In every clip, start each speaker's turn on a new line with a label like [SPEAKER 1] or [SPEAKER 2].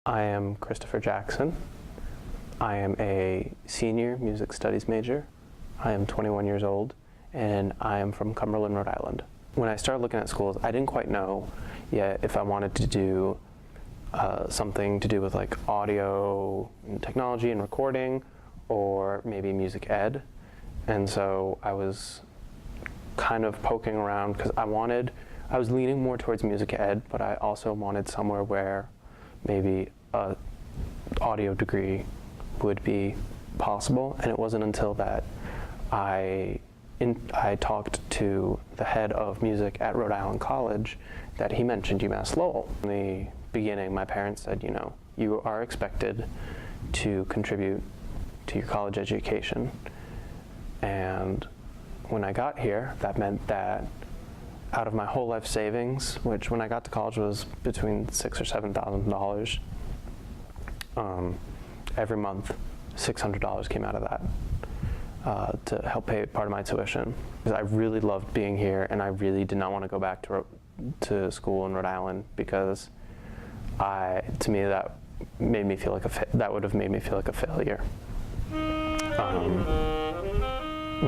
[SPEAKER 1] I am Christopher Jackson. I am a senior music studies major. I am 21 years old, and I am from Cumberland, Rhode Island. When I started looking at schools, I didn't quite know yet if I wanted to do something to do with like audio and technology and recording, or maybe music ed. And so I was kind of poking around because I was leaning more towards music ed, but I also wanted somewhere where maybe a audio degree would be possible. And it wasn't until that I talked to the head of music at Rhode Island College that he mentioned UMass Lowell. In the beginning, my parents said, you know, you are expected to contribute to your college education. And when I got here, that meant that out of my whole life savings, which when I got to college was between $6,000 or $7,000, every month, $600 came out of that to help pay part of my tuition. Because I really loved being here, and I really did not want to go back to school in Rhode Island, because to me that made me feel like that would have made me feel like a failure. You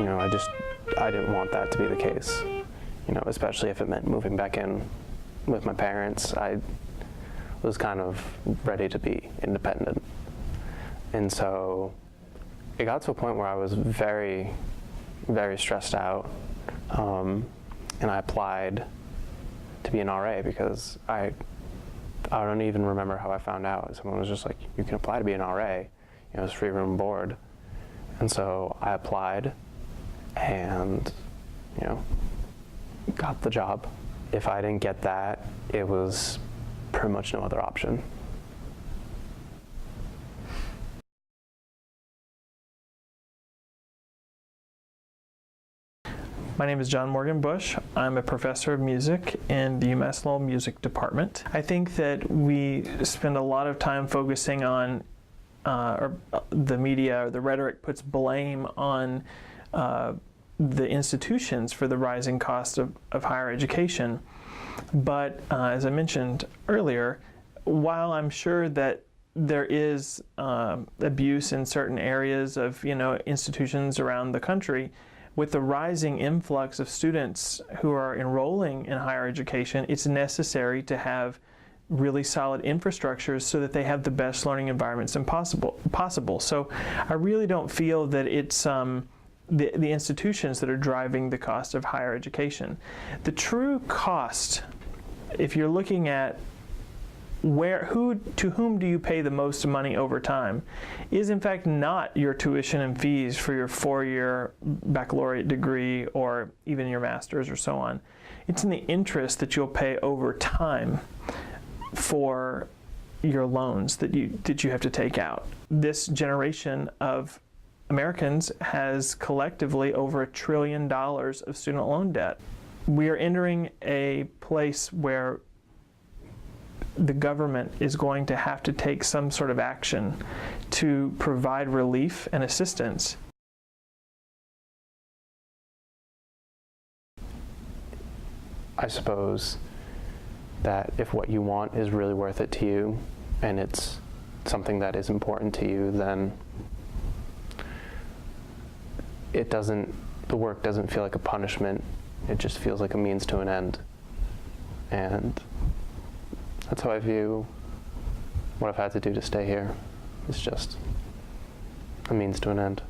[SPEAKER 1] know, I didn't want that to be the case. You know, especially if it meant moving back in with my parents. I was kind of ready to be independent. And so it got to a point where I was very, very stressed out. And I applied to be an RA because I don't even remember how I found out. Someone was just like, you can apply to be an RA. You know, it's free room and board. And so I applied and, you know, got the job. If I didn't get that, it was pretty much no other option.
[SPEAKER 2] My name is John Morgan Bush. I'm a professor of music in the UMass Lowell Music Department. I think that we spend a lot of time focusing on, or the media or the rhetoric puts blame on the institutions for the rising cost of higher education. But as I mentioned earlier, while I'm sure that there is abuse in certain areas of institutions around the country, with the rising influx of students who are enrolling in higher education, it's necessary to have really solid infrastructures so that they have the best learning environments possible. So I really don't feel that it's the institutions that are driving the cost of higher education. The true cost, if you're looking at to whom do you pay the most money over time, is in fact not your tuition and fees for your 4-year baccalaureate degree or even your master's or so on. It's in the interest that you'll pay over time for your loans that you have to take out. This generation of Americans has collectively over $1 trillion of student loan debt. We are entering a place where the government is going to have to take some sort of action to provide relief and assistance.
[SPEAKER 1] I suppose that if what you want is really worth it to you, and it's something that is important to you, then the work doesn't feel like a punishment. It just feels like a means to an end. And that's how I view what I've had to do to stay here. It's just a means to an end.